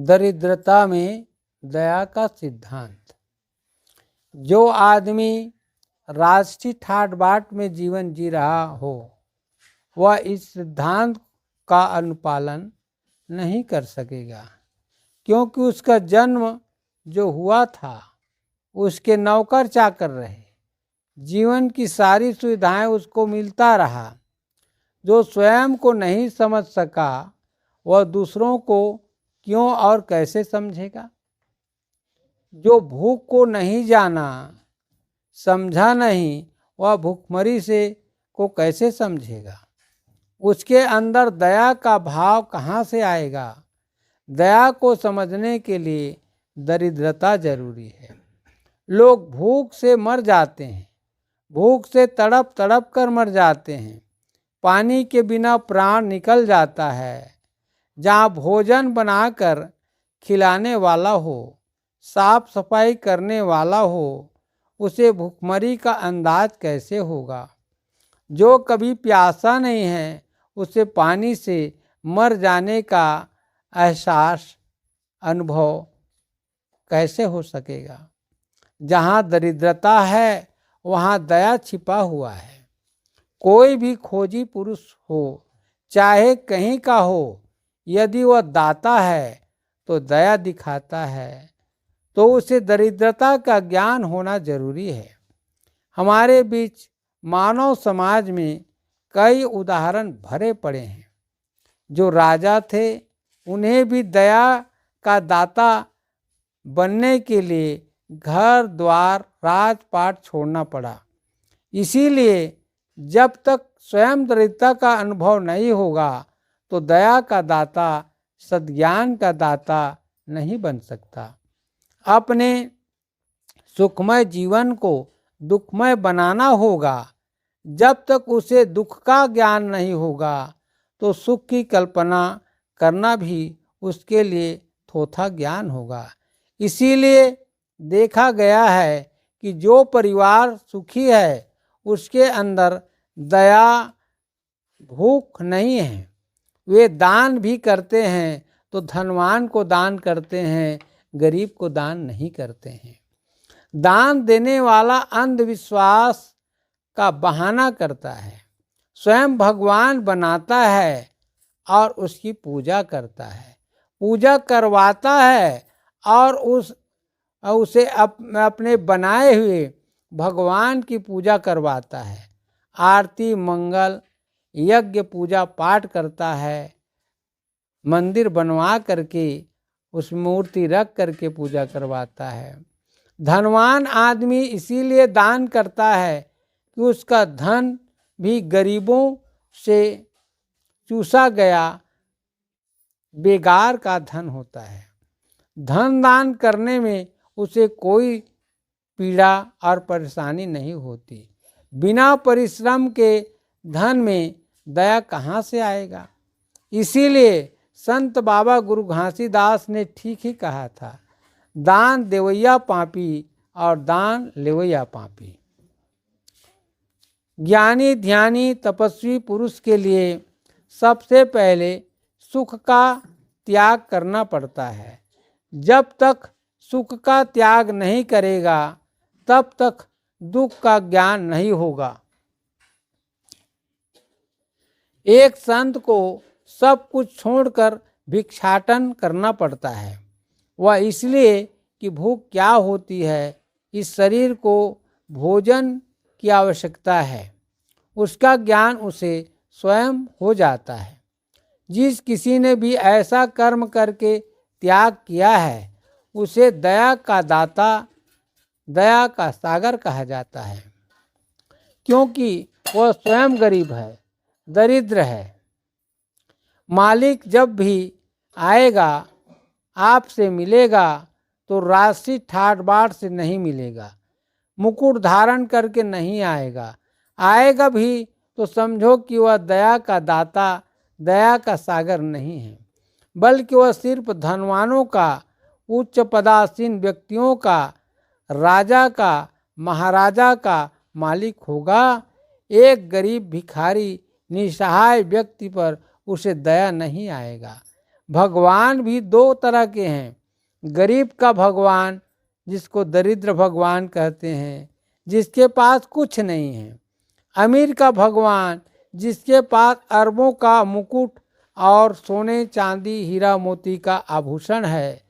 दरिद्रता में दया का सिद्धांत। जो आदमी राष्ट्रीय ठाट बाट में जीवन जी रहा हो वह इस सिद्धांत का अनुपालन नहीं कर सकेगा, क्योंकि उसका जन्म जो हुआ था उसके नौकर चाकर रहे, जीवन की सारी सुविधाएं उसको मिलता रहा। जो स्वयं को नहीं समझ सका वह दूसरों को क्यों और कैसे समझेगा। जो भूख को नहीं जाना, समझा नहीं, वह भूखमरी से को कैसे समझेगा। उसके अंदर दया का भाव कहाँ से आएगा। दया को समझने के लिए दरिद्रता जरूरी है। लोग भूख से मर जाते हैं, भूख से तड़प तड़प कर मर जाते हैं। पानी के बिना प्राण निकल जाता है। जहाँ भोजन बनाकर खिलाने वाला हो, साफ सफाई करने वाला हो, उसे भूखमरी का अंदाज कैसे होगा। जो कभी प्यासा नहीं है उसे पानी से मर जाने का एहसास अनुभव कैसे हो सकेगा। जहाँ दरिद्रता है वहाँ दया छिपा हुआ है। कोई भी खोजी पुरुष हो, चाहे कहीं का हो, यदि वह दाता है तो दया दिखाता है, तो उसे दरिद्रता का ज्ञान होना जरूरी है। हमारे बीच मानव समाज में कई उदाहरण भरे पड़े हैं। जो राजा थे उन्हें भी दया का दाता बनने के लिए घर द्वार राजपाट छोड़ना पड़ा। इसीलिए जब तक स्वयं दरिद्रता का अनुभव नहीं होगा तो दया का दाता, सद्ज्ञान का दाता नहीं बन सकता। अपने सुखमय जीवन को दुखमय बनाना होगा। जब तक उसे दुख का ज्ञान नहीं होगा तो सुख की कल्पना करना भी उसके लिए थोथा ज्ञान होगा। इसीलिए देखा गया है कि जो परिवार सुखी है उसके अंदर दया भूख नहीं है। वे दान भी करते हैं तो धनवान को दान करते हैं, गरीब को दान नहीं करते हैं। दान देने वाला अंधविश्वास का बहाना करता है, स्वयं भगवान बनाता है और उसकी पूजा करता है, पूजा करवाता है और उसे अपने बनाए हुए भगवान की पूजा करवाता है। आरती मंगल यज्ञ पूजा पाठ करता है, मंदिर बनवा करके उस मूर्ति रख करके पूजा करवाता है। धनवान आदमी इसीलिए दान करता है कि उसका धन भी गरीबों से चूसा गया बेगार का धन होता है। धन दान करने में उसे कोई पीड़ा और परेशानी नहीं होती। बिना परिश्रम के धन में दया कहाँ से आएगा। इसीलिए संत बाबा गुरु घासीदास ने ठीक ही कहा था, दान देवैया पापी और दान लेवैया पापी। ज्ञानी ध्यानी तपस्वी पुरुष के लिए सबसे पहले सुख का त्याग करना पड़ता है। जब तक सुख का त्याग नहीं करेगा तब तक दुख का ज्ञान नहीं होगा। एक संत को सब कुछ छोड़कर भिक्षाटन करना पड़ता है। वह इसलिए कि भूख क्या होती है, इस शरीर को भोजन की आवश्यकता है, उसका ज्ञान उसे स्वयं हो जाता है। जिस किसी ने भी ऐसा कर्म करके त्याग किया है उसे दया का दाता, दया का सागर कहा जाता है, क्योंकि वह स्वयं गरीब है, दरिद्र है। मालिक जब भी आएगा आपसे मिलेगा तो राशि ठाट बाट से नहीं मिलेगा, मुकुट धारण करके नहीं आएगा। आएगा भी तो समझो कि वह दया का दाता, दया का सागर नहीं है, बल्कि वह सिर्फ धनवानों का, उच्च पदासीन व्यक्तियों का, राजा का, महाराजा का मालिक होगा। एक गरीब भिखारी निसहाय व्यक्ति पर उसे दया नहीं आएगा। भगवान भी दो तरह के हैं। गरीब का भगवान, जिसको दरिद्र भगवान कहते हैं, जिसके पास कुछ नहीं है। अमीर का भगवान, जिसके पास अरबों का मुकुट और सोने चांदी हीरा मोती का आभूषण है।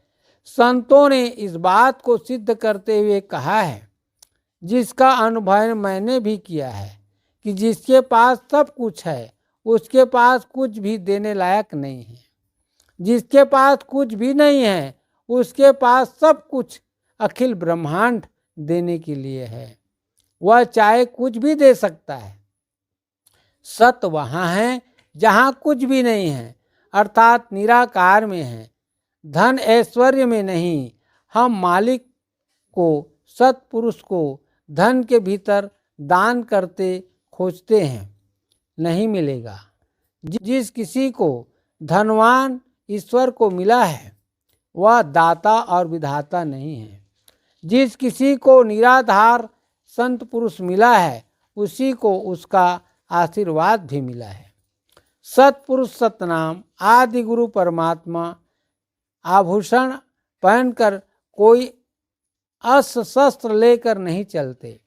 संतों ने इस बात को सिद्ध करते हुए कहा है, जिसका अनुभव मैंने भी किया है, कि जिसके पास सब कुछ है उसके पास कुछ भी देने लायक नहीं है। जिसके पास कुछ भी नहीं है उसके पास सब कुछ अखिल ब्रह्मांड देने के लिए है। वह चाहे कुछ भी दे सकता है। सत्य वहाँ है जहाँ कुछ भी नहीं है, अर्थात निराकार में है, धन ऐश्वर्य में नहीं। हम मालिक को, सत्पुरुष को धन के भीतर दान करते खोजते हैं, नहीं मिलेगा। जिस किसी को धनवान ईश्वर को मिला है वह दाता और विधाता नहीं है। जिस किसी को निराधार संत पुरुष मिला है उसी को उसका आशीर्वाद भी मिला है। सत्पुरुष सतनाम आदि गुरु परमात्मा आभूषण पहनकर कोई अस्त्र शस्त्र लेकर नहीं चलते।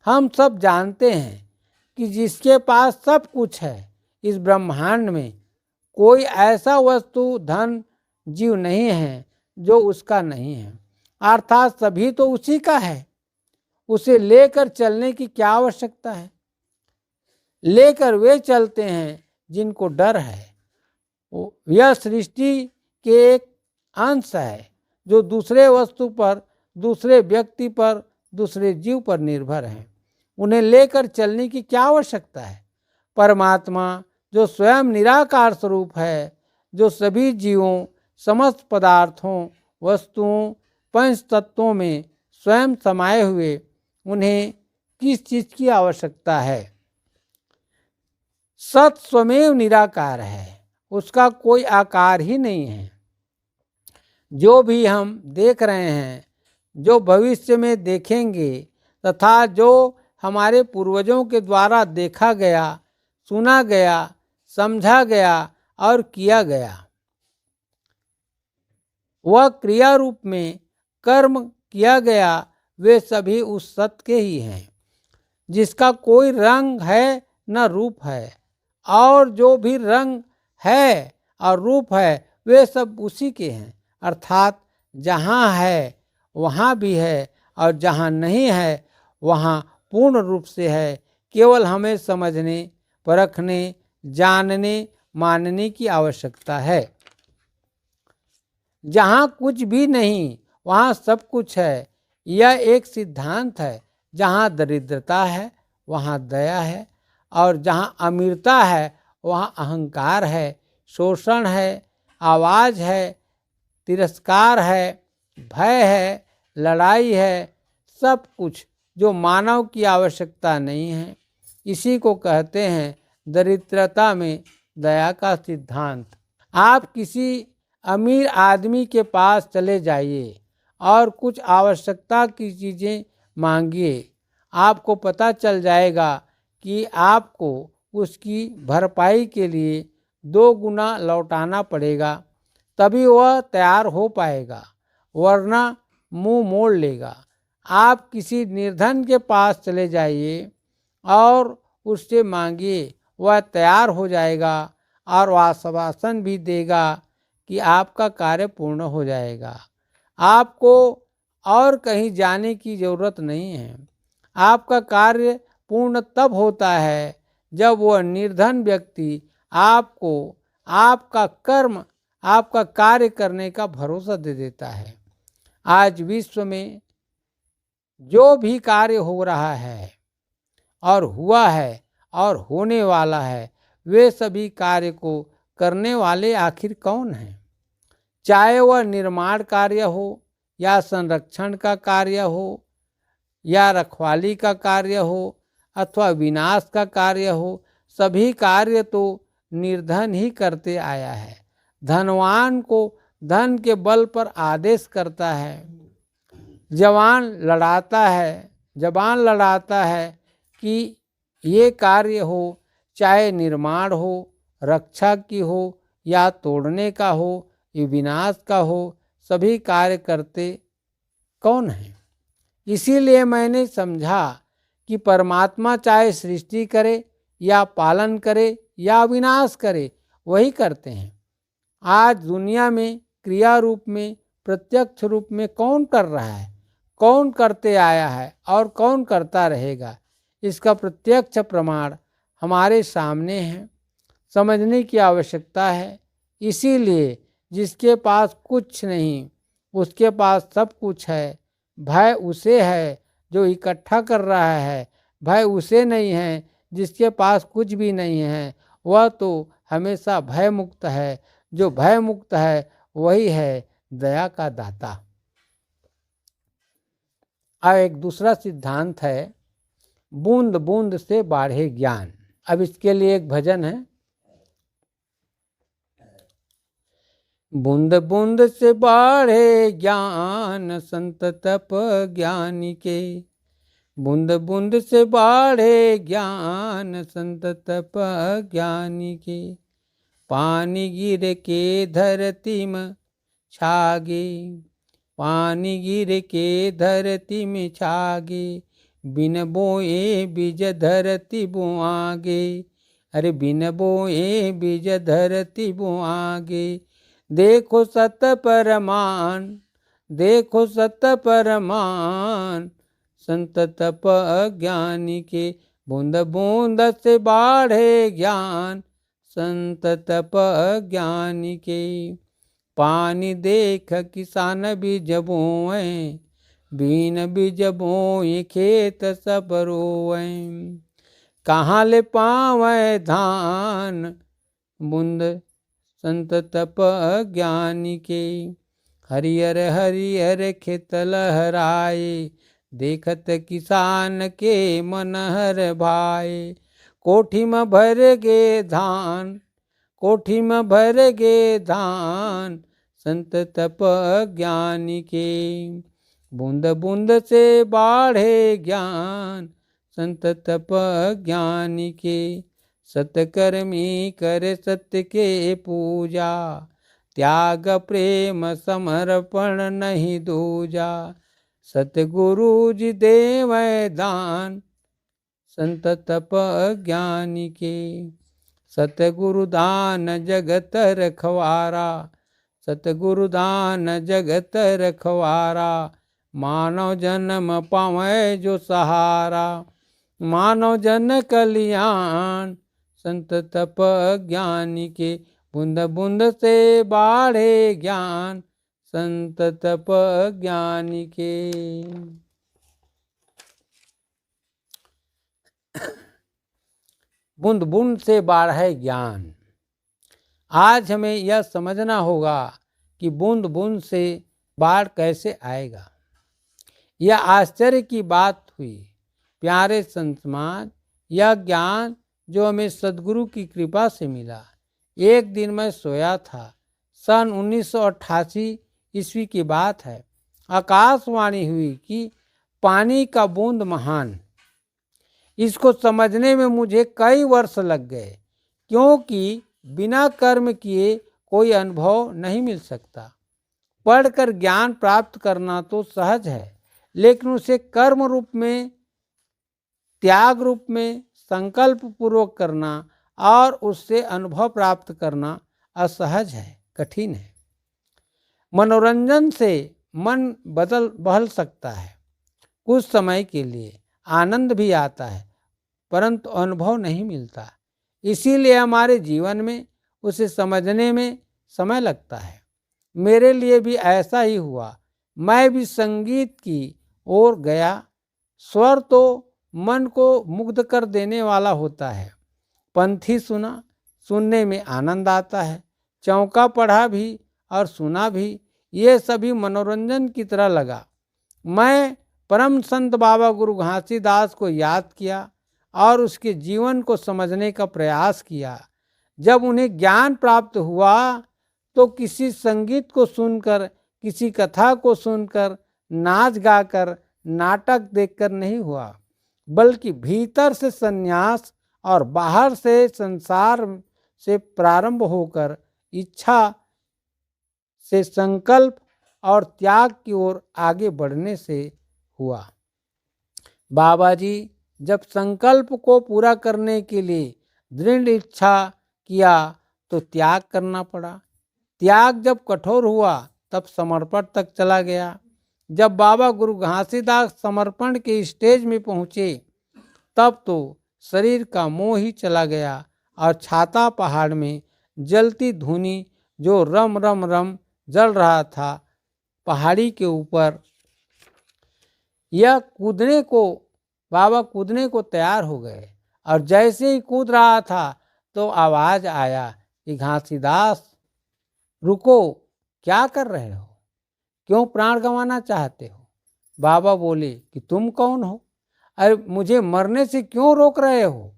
हम सब जानते हैं कि जिसके पास सब कुछ है इस ब्रह्मांड में, कोई ऐसा वस्तु धन जीव नहीं है जो उसका नहीं है, अर्थात सभी तो उसी का है। उसे लेकर चलने की क्या आवश्यकता है। लेकर वे चलते हैं जिनको डर है। यह सृष्टि के एक अंश है जो दूसरे वस्तु पर, दूसरे व्यक्ति पर, दूसरे जीव पर निर्भर है। उन्हें लेकर चलने की क्या आवश्यकता है। परमात्मा जो स्वयं निराकार स्वरूप है, जो सभी जीवों, समस्त पदार्थों, वस्तुओं, पंच तत्वों में स्वयं समाये हुए, उन्हें किस चीज की आवश्यकता है। सत स्वमेव निराकार है, उसका कोई आकार ही नहीं है। जो भी हम देख रहे हैं, जो भविष्य में देखेंगे, तथा जो हमारे पूर्वजों के द्वारा देखा गया, सुना गया, समझा गया और किया गया, वह क्रिया रूप में कर्म किया गया, वे सभी उस सत्य के ही हैं, जिसका कोई रंग है न रूप है। और जो भी रंग है और रूप है वे सब उसी के हैं, अर्थात जहाँ है वहाँ भी है और जहाँ नहीं है वहाँ पूर्ण रूप से है। केवल हमें समझने, परखने, जानने, मानने की आवश्यकता है। जहाँ कुछ भी नहीं वहाँ सब कुछ है, यह एक सिद्धांत है। जहाँ दरिद्रता है वहाँ दया है, और जहाँ अमीरता है वहाँ अहंकार है, शोषण है, आवाज़ है, तिरस्कार है, भय है, लड़ाई है, सब कुछ जो मानव की आवश्यकता नहीं है। इसी को कहते हैं दरिद्रता में दया का सिद्धांत। आप किसी अमीर आदमी के पास चले जाइए और कुछ आवश्यकता की चीज़ें मांगिए, आपको पता चल जाएगा कि आपको उसकी भरपाई के लिए 2 गुना लौटाना पड़ेगा, तभी वह तैयार हो पाएगा, वरना मुंह मोड़ लेगा। आप किसी निर्धन के पास चले जाइए और उससे मांगिए, वह तैयार हो जाएगा और वह आश्वासन भी देगा कि आपका कार्य पूर्ण हो जाएगा। आपको और कहीं जाने की ज़रूरत नहीं है। आपका कार्य पूर्ण तब होता है जब वह निर्धन व्यक्ति आपको आपका कर्म, आपका कार्य करने का भरोसा दे देता है। आज विश्व में जो भी कार्य हो रहा है और हुआ है और होने वाला है, वे सभी कार्य को करने वाले आखिर कौन हैं। चाहे वह निर्माण कार्य हो या संरक्षण का कार्य हो या रखवाली का कार्य हो अथवा विनाश का कार्य हो, सभी कार्य तो निर्धन ही करते आया है। धनवान को धन के बल पर आदेश करता है। जवान लड़ाता है कि ये कार्य हो, चाहे निर्माण हो, रक्षा की हो या तोड़ने का हो ये विनाश का हो, सभी कार्य करते कौन हैं? इसीलिए मैंने समझा कि परमात्मा चाहे सृष्टि करे या पालन करे या विनाश करे, वही करते हैं। आज दुनिया में क्रिया रूप में, प्रत्यक्ष रूप में कौन कर रहा है, कौन करते आया है और कौन करता रहेगा, इसका प्रत्यक्ष प्रमाण हमारे सामने है। समझने की आवश्यकता है। इसीलिए जिसके पास कुछ नहीं, उसके पास सब कुछ है। भय उसे है जो इकट्ठा कर रहा है, भय उसे नहीं है जिसके पास कुछ भी नहीं है। वह तो हमेशा भय मुक्त है। जो भय मुक्त है वही है दया का दाता। अब एक दूसरा सिद्धांत है, बूंद बूंद से बाढ़े ज्ञान। अब इसके लिए एक भजन है। बूंद बूंद से बाढ़े ज्ञान संत तप ज्ञानी के, बूंद बूंद से बाढ़े ज्ञान संत तप ज्ञानी के, पानी गिर के धरती में छागे, पानी गिर के धरती में छागे, बिन बोए बीज धरती बोआगे। अरे बिन बोए बीज धरती बोआगे। देखो सत परमान, देखो सत परमान, संत तप ज्ञानी के, बूंद बूंद से बाढ़े ज्ञान संत तप ज्ञानी के। पानी देख किसान बीज बोए, बिन बीज बोए खेत सब रोए। कहाँ ले पावे धान, बूंद संत तप ज्ञानी के। हरियर हरियर खेत लहराए, देखत किसान के मन हर भाए। कोठी में भर गे धान, कोठी में भर गे धान, संत तप ज्ञानी के। बूंद बूंद से बाढ़े ज्ञान संत तप ज्ञानी के। सतकर्मी करे सत्य के पूजा, त्याग प्रेम समर्पण नहीं दूजा। सतगुरु जी देवै दान संत तप ज्ञानी के। सतगुरु दान जगत रखवारा, सतगुरु दान जगत रखवारा। मानव जन्म पावे जो सहारा, मानव जन कल्याण संत तप ज्ञानी के। बूंद बूंद से बाढ़े ज्ञान संत तप ज्ञानी के। बूंद बूंद से बाढ़े ज्ञान। आज हमें यह समझना होगा कि बूंद बूंद से बाढ़ कैसे आएगा। यह आश्चर्य की बात हुई। प्यारे संत समाज, यह ज्ञान जो हमें सदगुरु की कृपा से मिला। एक दिन मैं सोया था, सन 1988 ईस्वी की बात है। आकाशवाणी हुई कि पानी का बूंद महान। इसको समझने में मुझे कई वर्ष लग गए, क्योंकि बिना कर्म किए कोई अनुभव नहीं मिल सकता। पढ़कर ज्ञान प्राप्त करना तो सहज है, लेकिन उसे कर्म रूप में, त्याग रूप में संकल्प पूर्वक करना और उससे अनुभव प्राप्त करना असहज है, कठिन है। मनोरंजन से मन बहल सकता है, कुछ समय के लिए आनंद भी आता है, परंतु अनुभव नहीं मिलता। इसीलिए हमारे जीवन में उसे समझने में समय लगता है। मेरे लिए भी ऐसा ही हुआ। मैं भी संगीत की ओर गया। स्वर तो मन को मुग्ध कर देने वाला होता है। पंथी सुना, सुनने में आनंद आता है। चौका पढ़ा भी और सुना भी, ये सभी मनोरंजन की तरह लगा। मैं परम संत बाबा गुरु घासीदास को याद किया और उसके जीवन को समझने का प्रयास किया। जब उन्हें ज्ञान प्राप्त हुआ तो किसी संगीत को सुनकर, किसी कथा को सुनकर, नाच गाकर, नाटक देखकर नहीं हुआ, बल्कि भीतर से संन्यास और बाहर से संसार से प्रारंभ होकर इच्छा से संकल्प और त्याग की ओर आगे बढ़ने से हुआ। बाबा जी जब संकल्प को पूरा करने के लिए दृढ़ इच्छा किया तो त्याग करना पड़ा। त्याग जब कठोर हुआ तब समर्पण तक चला गया। जब बाबा गुरु घासीदास समर्पण के स्टेज में पहुँचे तब तो शरीर का मोह ही चला गया और छाता पहाड़ में जलती धुनी जो रम रम रम जल रहा था पहाड़ी के ऊपर, यह कूदने को बाबा कूदने को तैयार हो गए और जैसे ही कूद रहा था तो आवाज आया कि घासीदास रुको, क्या कर रहे हो, क्यों प्राण गंवाना चाहते हो। बाबा बोले कि तुम कौन हो, अरे मुझे मरने से क्यों रोक रहे हो।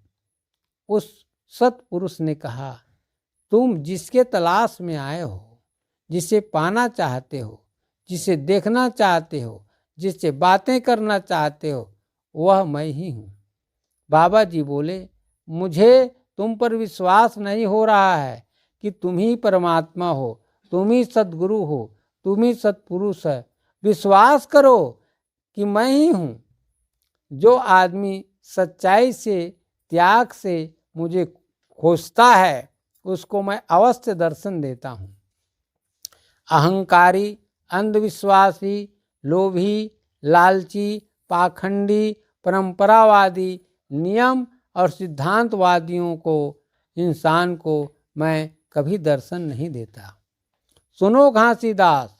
उस सत्पुरुष ने कहा तुम जिसके तलाश में आए हो, जिसे पाना चाहते हो, जिसे देखना चाहते हो, जिससे बातें करना चाहते हो, वह मैं ही हूँ। बाबा जी बोले मुझे तुम पर विश्वास नहीं हो रहा है कि तुम ही परमात्मा हो, तुम ही सद्गुरु हो, तुम ही सत्पुरुष है। विश्वास करो कि मैं ही हूँ। जो आदमी सच्चाई से त्याग से मुझे खोजता है उसको मैं अवश्य दर्शन देता हूँ। अहंकारी, अंधविश्वासी, लोभी, लालची, पाखंडी, परंपरावादी, नियम और सिद्धांतवादियों को, इंसान को मैं कभी दर्शन नहीं देता। सुनो घासीदास,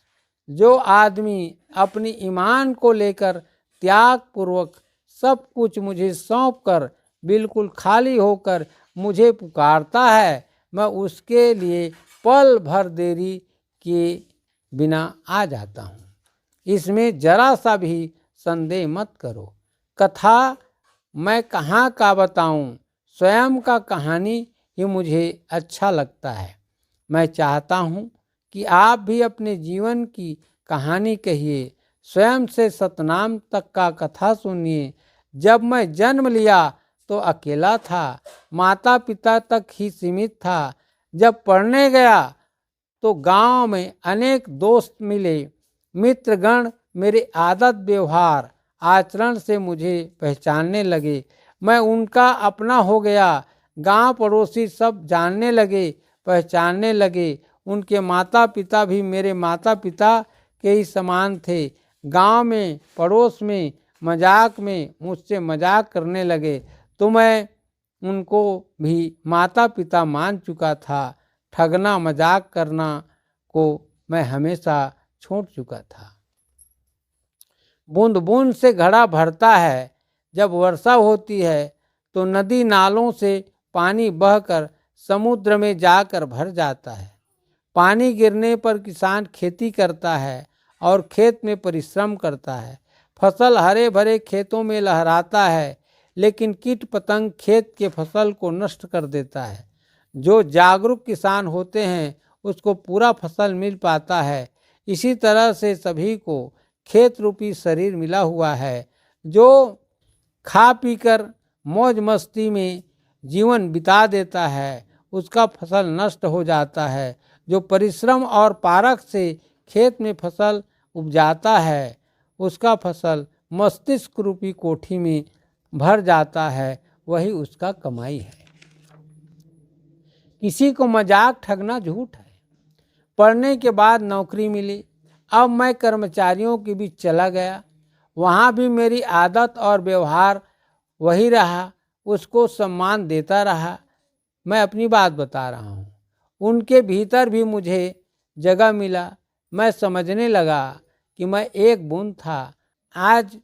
जो आदमी अपनी ईमान को लेकर त्याग पूर्वक सब कुछ मुझे सौंप कर बिल्कुल खाली होकर मुझे पुकारता है, मैं उसके लिए पल भर देरी किए बिना आ जाता हूँ। इसमें जरा सा भी संदेह मत करो। कथा मैं कहाँ का बताऊँ, स्वयं का कहानी ही मुझे अच्छा लगता है। मैं चाहता हूँ कि आप भी अपने जीवन की कहानी कहिए, स्वयं से सतनाम तक का कथा सुनिए। जब मैं जन्म लिया तो अकेला था, माता पिता तक ही सीमित था। जब पढ़ने गया तो गांव में अनेक दोस्त मिले, मित्रगण मेरे आदत व्यवहार आचरण से मुझे पहचानने लगे। मैं उनका अपना हो गया। गांव पड़ोसी सब जानने लगे, पहचानने लगे। उनके माता पिता भी मेरे माता पिता के ही समान थे। गांव में पड़ोस में मजाक में मुझसे मजाक करने लगे तो मैं उनको भी माता पिता मान चुका था। ठगना मजाक करना को मैं हमेशा छोड़ चुका था। बूंद बूंद से घड़ा भरता है। जब वर्षा होती है तो नदी नालों से पानी बहकर समुद्र में जाकर भर जाता है। पानी गिरने पर किसान खेती करता है और खेत में परिश्रम करता है। फसल हरे भरे खेतों में लहराता है, लेकिन कीट पतंग खेत के फसल को नष्ट कर देता है। जो जागरूक किसान होते हैं उसको पूरा फसल मिल पाता है। इसी तरह से सभी को खेत रूपी शरीर मिला हुआ है। जो खा पीकर मौज मस्ती में जीवन बिता देता है उसका फसल नष्ट हो जाता है। जो परिश्रम और पारख से खेत में फसल उपजाता है उसका फसल मस्तिष्क रूपी कोठी में भर जाता है, वही उसका कमाई है। किसी को मजाक ठगना झूठ है। पढ़ने के बाद नौकरी मिली, अब मैं कर्मचारियों के बीच चला गया। वहाँ भी मेरी आदत और व्यवहार वही रहा, उसको सम्मान देता रहा। मैं अपनी बात बता रहा हूँ। उनके भीतर भी मुझे जगह मिला। मैं समझने लगा कि मैं एक बूंद था। आज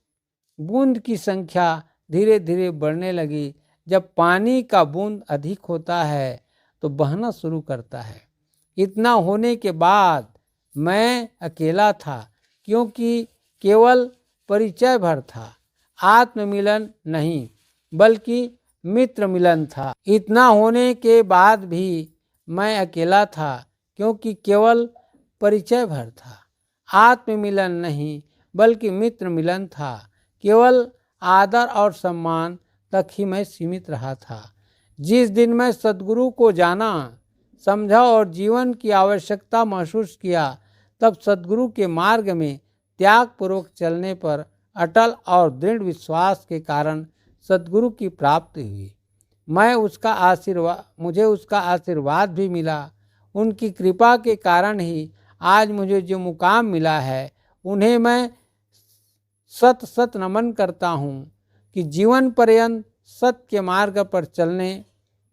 बूंद की संख्या धीरे धीरे बढ़ने लगी। जब पानी का बूंद अधिक होता है तो बहना शुरू करता है। इतना होने के बाद मैं अकेला था, क्योंकि केवल परिचय भर था, आत्ममिलन नहीं बल्कि मित्र मिलन था। इतना होने के बाद भी मैं अकेला था, क्योंकि केवल परिचय भर था, आत्ममिलन नहीं बल्कि मित्र मिलन था। केवल आदर और सम्मान तक ही मैं सीमित रहा था। जिस दिन मैं सद्गुरु को जाना, समझा और जीवन की आवश्यकता महसूस किया, तब सद्गुरु के मार्ग में त्याग पूर्वक चलने पर अटल और दृढ़ विश्वास के कारण सद्गुरु की प्राप्ति हुई। मुझे उसका आशीर्वाद भी मिला। उनकी कृपा के कारण ही आज मुझे जो मुकाम मिला है, उन्हें मैं सत सत नमन करता हूँ कि जीवन पर्यंत सत्य के मार्ग पर चलने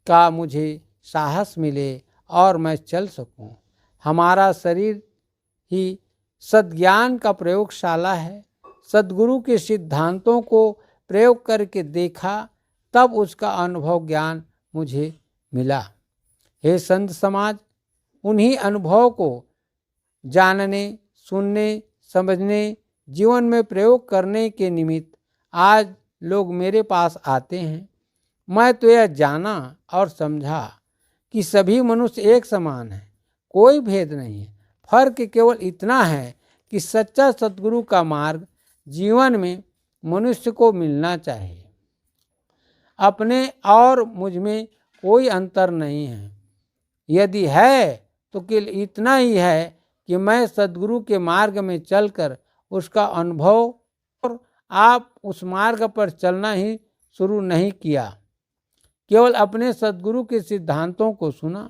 का मुझे साहस मिले और मैं चल सकूं। हमारा शरीर ही सद्ज्ञान का प्रयोगशाला है। सद्गुरु के सिद्धांतों को प्रयोग करके देखा, तब उसका अनुभव ज्ञान मुझे मिला। हे संत समाज, उन्हीं अनुभव को जानने, सुनने, समझने, जीवन में प्रयोग करने के निमित्त आज लोग मेरे पास आते हैं। मैं तो यह जाना और समझा कि सभी मनुष्य एक समान हैं, कोई भेद नहीं है। फर्क केवल इतना है कि सच्चा सद्गुरु का मार्ग जीवन में मनुष्य को मिलना चाहिए। अपने और मुझ में कोई अंतर नहीं है। यदि है तो केवल इतना ही है कि मैं सद्गुरु के मार्ग में चलकर उसका अनुभव, और आप उस मार्ग पर चलना ही शुरू नहीं किया, केवल अपने सद्गुरु के सिद्धांतों को सुना।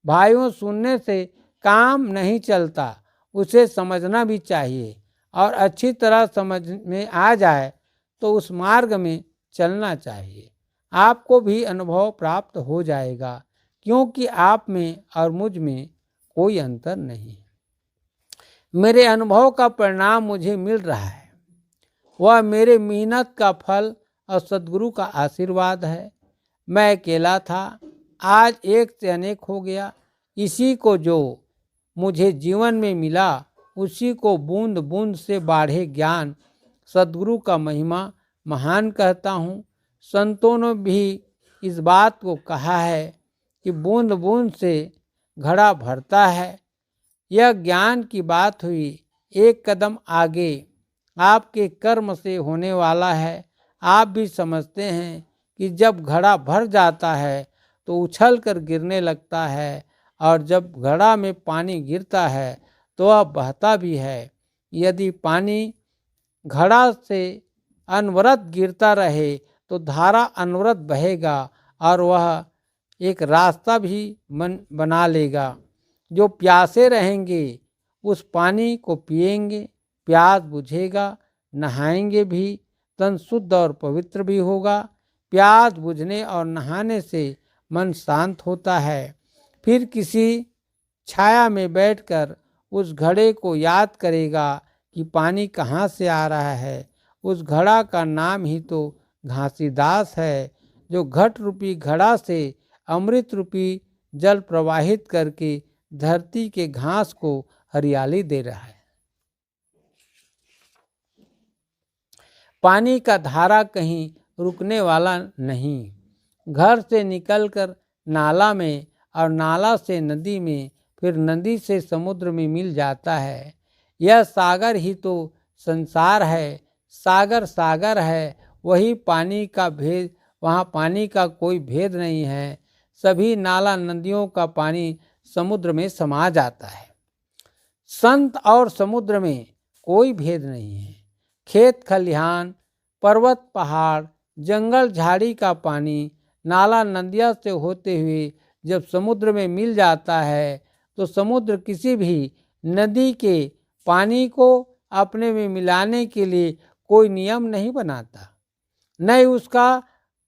भाइयों, सुनने से काम नहीं चलता, उसे समझना भी चाहिए, और अच्छी तरह समझ में आ जाए तो उस मार्ग में चलना चाहिए। आपको भी अनुभव प्राप्त हो जाएगा, क्योंकि आप में और मुझ में कोई अंतर नहीं। मेरे अनुभव का परिणाम मुझे मिल रहा है, वह मेरे मेहनत का फल और सद्गुरु का आशीर्वाद है। मैं अकेला था, आज एक से अनेक हो गया। इसी को जो मुझे जीवन में मिला, उसी को बूंद बूंद से बाढ़े ज्ञान, सद्गुरु का महिमा महान कहता हूँ। संतों ने भी इस बात को कहा है कि बूंद बूंद से घड़ा भरता है। यह ज्ञान की बात हुई। एक कदम आगे आपके कर्म से होने वाला है। आप भी समझते हैं कि जब घड़ा भर जाता है तो उछल कर गिरने लगता है, और जब घड़ा में पानी गिरता है तो वह बहता भी है। यदि पानी घड़ा से अनवरत गिरता रहे तो धारा अनवरत बहेगा और वह एक रास्ता भी बना लेगा। जो प्यासे रहेंगे उस पानी को पिएंगे, प्यास बुझेगा, नहाएंगे भी, तन शुद्ध और पवित्र भी होगा। प्यास बुझने और नहाने से मन शांत होता है। फिर किसी छाया में बैठकर उस घड़े को याद करेगा कि पानी कहाँ से आ रहा है। उस घड़ा का नाम ही तो घासीदास है, जो घट रूपी घड़ा से अमृत रूपी जल प्रवाहित करके धरती के घास को हरियाली दे रहा है। पानी का धारा कहीं रुकने वाला नहीं। घर से निकलकर नाला में, और नाला से नदी में, फिर नदी से समुद्र में मिल जाता है। यह सागर ही तो संसार है। सागर सागर है, वही पानी का भेद, वहाँ पानी का कोई भेद नहीं है। सभी नाला नदियों का पानी समुद्र में समा जाता है। संत और समुद्र में कोई भेद नहीं है। खेत खलिहान, पर्वत पहाड़, जंगल झाड़ी का पानी नाला नदिया से होते हुए जब समुद्र में मिल जाता है, तो समुद्र किसी भी नदी के पानी को अपने में मिलाने के लिए कोई नियम नहीं बनाता, न ही उसका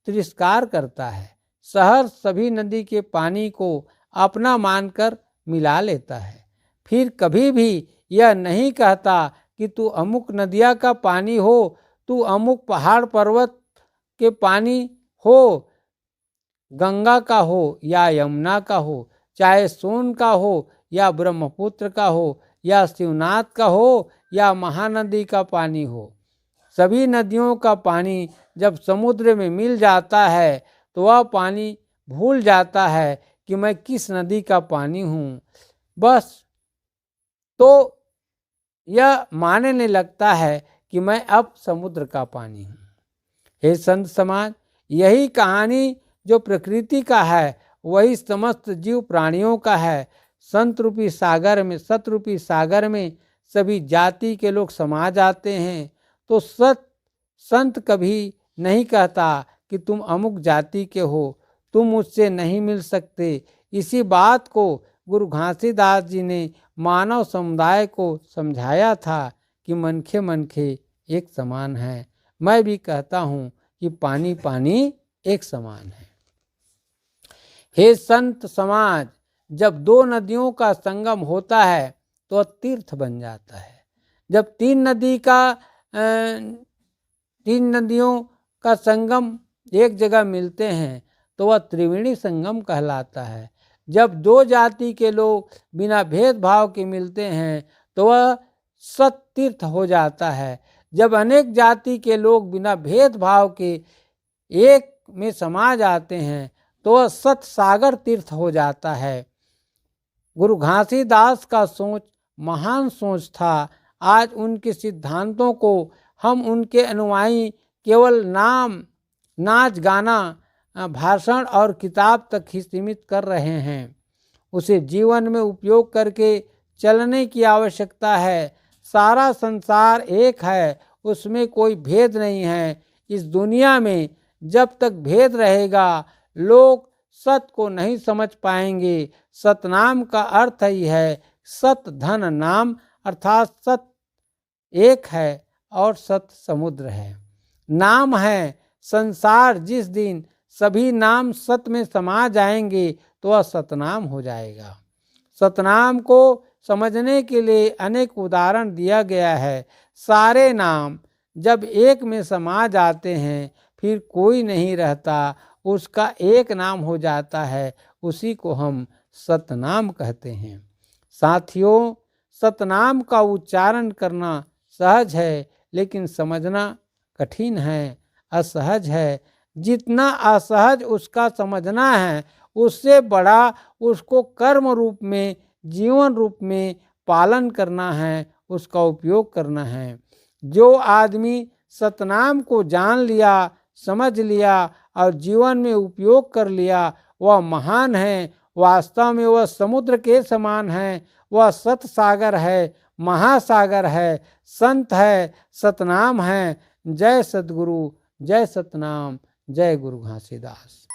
तिरस्कार करता है। शहर सभी नदी के पानी को अपना मानकर मिला लेता है। फिर कभी भी यह नहीं कहता कि तू अमुक नदिया का पानी हो, तू अमुक पहाड़ पर्वत के पानी हो, गंगा का हो या यमुना का हो, चाहे सोन का हो या ब्रह्मपुत्र का हो, या शिवनाथ का हो या महानदी का पानी हो। सभी नदियों का पानी जब समुद्र में मिल जाता है तो वह पानी भूल जाता है कि मैं किस नदी का पानी हूँ। बस तो यह मानने लगता है कि मैं अब समुद्र का पानी हूँ। हे संत समाज, यही कहानी जो प्रकृति का है वही समस्त जीव प्राणियों का है। संत रूपी सागर में, सत रूपी सागर में सभी जाति के लोग समा जाते हैं, तो संत कभी नहीं कहता कि तुम अमुक जाति के हो, तुम मुझसे नहीं मिल सकते। इसी बात को गुरु घासीदास जी ने मानव समुदाय को समझाया था कि मनखे मनखे एक समान है। मैं भी कहता हूँ कि पानी पानी एक समान है। हे संत समाज, जब दो नदियों का संगम होता है तो तीर्थ बन जाता है। जब तीन नदियों का संगम एक जगह मिलते हैं तो वह त्रिवेणी संगम कहलाता है। जब दो जाति के लोग बिना भेदभाव के मिलते हैं तो वह सत तीर्थ हो जाता है। जब अनेक जाति के लोग बिना भेदभाव के एक में समा जाते हैं तो वह सत सागर तीर्थ हो जाता है। गुरु घासीदास का सोच महान सोच था। आज उनके सिद्धांतों को हम उनके अनुयायी केवल नाच गाना, भाषण और किताब तक ही सीमित कर रहे हैं। उसे जीवन में उपयोग करके चलने की आवश्यकता है। सारा संसार एक है, उसमें कोई भेद नहीं है। इस दुनिया में जब तक भेद रहेगा लोग सत को नहीं समझ पाएंगे। सतनाम का अर्थ ही है सत धन नाम, अर्थात सत एक है और सत समुद्र है। नाम है संसार। जिस दिन सभी नाम सत में समा जाएंगे तो वह सतनाम हो जाएगा। सतनाम को समझने के लिए अनेक उदाहरण दिया गया है। सारे नाम जब एक में समा जाते हैं फिर कोई नहीं रहता, उसका एक नाम हो जाता है, उसी को हम सतनाम कहते हैं। साथियों, सतनाम का उच्चारण करना सहज है लेकिन समझना कठिन है, असहज है। जितना असहज उसका समझना है उससे बड़ा उसको कर्म रूप में, जीवन रूप में पालन करना है, उसका उपयोग करना है। जो आदमी सतनाम को जान लिया, समझ लिया और जीवन में उपयोग कर लिया वह महान है। वास्तव में वह समुद्र के समान है, वह सत सागर है, महासागर है, संत है, सतनाम है। जय सतगुरु, जय सतनाम, जय गुरु घासीदास।